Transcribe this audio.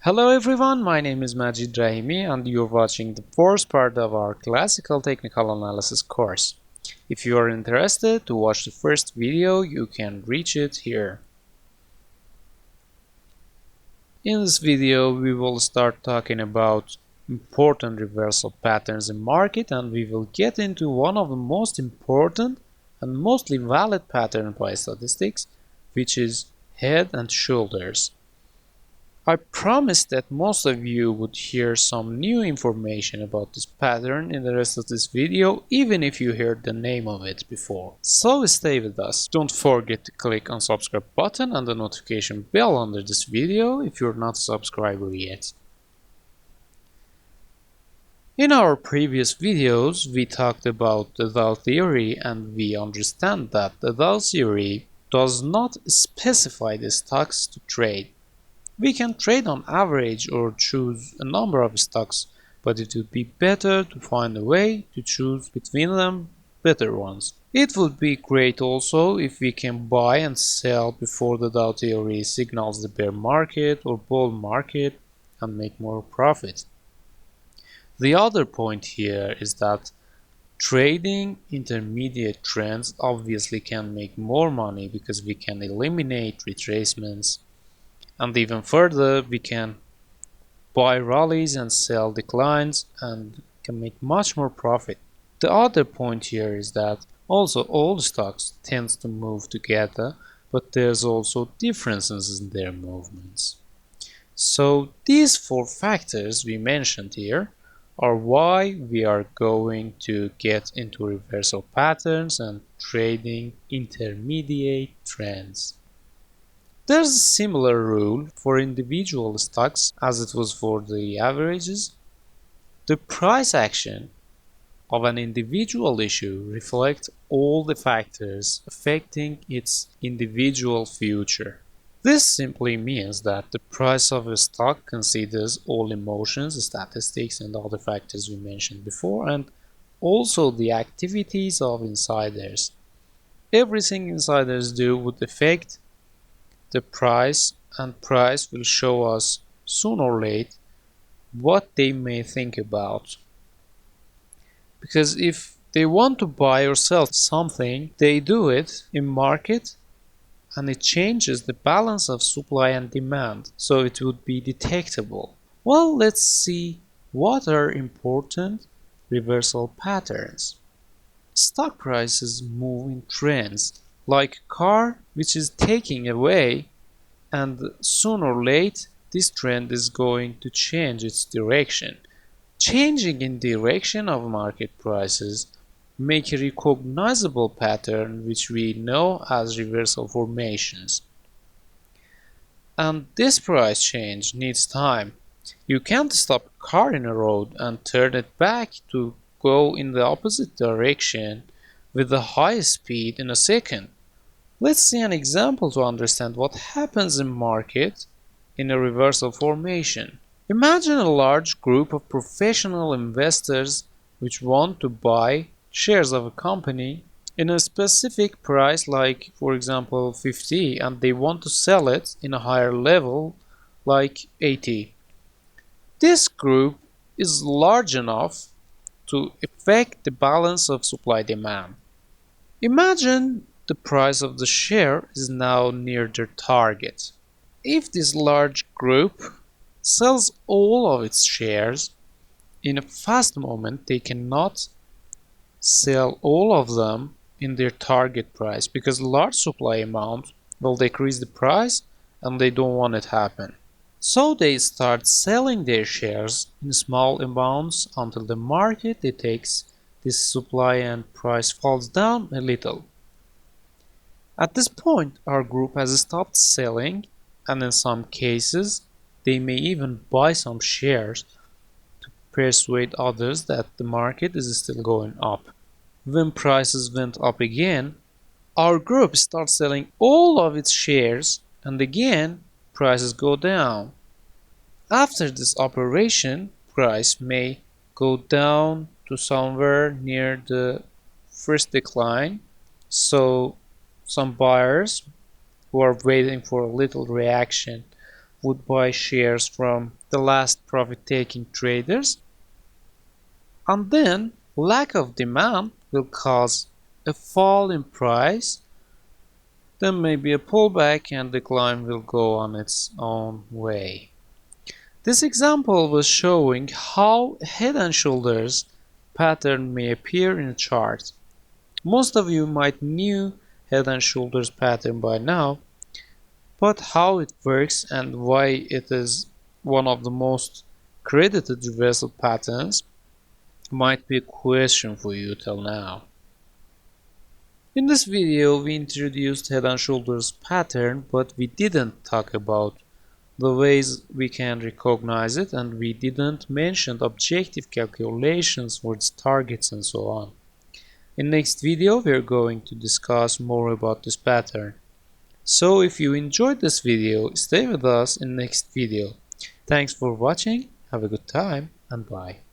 Hello everyone, my name is Majid Rahimi and you're watching the fourth part of our classical technical analysis course. If you are interested to watch the first video, you can reach it here. In this video, we will start talking about important reversal patterns in market, and we will get into one of the most important and mostly valid pattern by statistics, which is head and shoulders. I promised that most of you would hear some new information about this pattern in the rest of this video, even if you heard the name of it before. So stay with us. Don't forget to click on subscribe button and the notification bell under this video if you're not a subscriber yet. In our previous videos, we talked about the Dow theory, and we understand that the Dow theory does not specify the stocks to trade. We can trade on average or choose a number of stocks, but it would be better to find a way to choose between them better ones. It would be great also if we can buy and sell before the Dow theory signals the bear market or bull market and make more profit. The other point here is that trading intermediate trends obviously can make more money because we can eliminate retracements. And even further, we can buy rallies and sell declines and can make much more profit. The other point here is that also all stocks tend to move together, but there's also differences in their movements. So these four factors we mentioned here are why we are going to get into reversal patterns and trading intermediate trends. There's a similar rule for individual stocks as it was for the averages. The price action of an individual issue reflects all the factors affecting its individual future. This simply means that the price of a stock considers all emotions, statistics, and other factors we mentioned before, and also the activities of insiders. Everything insiders do would affect the price, and price will show us sooner or later what they may think about. Because if they want to buy or sell something, they do it in market and it changes the balance of supply and demand, so it would be detectable. Well, let's see what are important reversal patterns. Stock prices move in trends, like a car which is taking away, and sooner or later this trend is going to change its direction. Changing in direction of market prices make a recognizable pattern which we know as reversal formations. And this price change needs time. You can't stop a car in a road and turn it back to go in the opposite direction with the highest speed in a second. Let's see an example to understand what happens in market in a reversal formation. Imagine a large group of professional investors which want to buy shares of a company in a specific price, like for example 50, and they want to sell it in a higher level like 80. This group is large enough to affect the balance of supply-demand. Imagine the price of the share is now near their target. If this large group sells all of its shares in a fast moment, they cannot sell all of them in their target price because large supply amount will decrease the price and they don't want it to happen. So they start selling their shares in small amounts until the market detects this supply and price falls down a little. At this point, our group has stopped selling, and in some cases, they may even buy some shares to persuade others that the market is still going up. When prices went up again, our group starts selling all of its shares, and again, prices go down. After this operation, price may go down to somewhere near the first decline, so some buyers who are waiting for a little reaction would buy shares from the last profit-taking traders, and then lack of demand will cause a fall in price, then maybe a pullback and decline will go on its own way. This example was showing how head and shoulders pattern may appear in a chart. Most of you might know head and shoulders pattern by now, but how it works and why it is one of the most credited reversal patterns might be a question for you till now. In this video we introduced head and shoulders pattern, but we didn't talk about the ways we can recognize it, and we didn't mention objective calculations for its targets and so on. In next video we are going to discuss more about this pattern. So if you enjoyed this video, stay with us in next video. Thanks for watching, have a good time, and bye.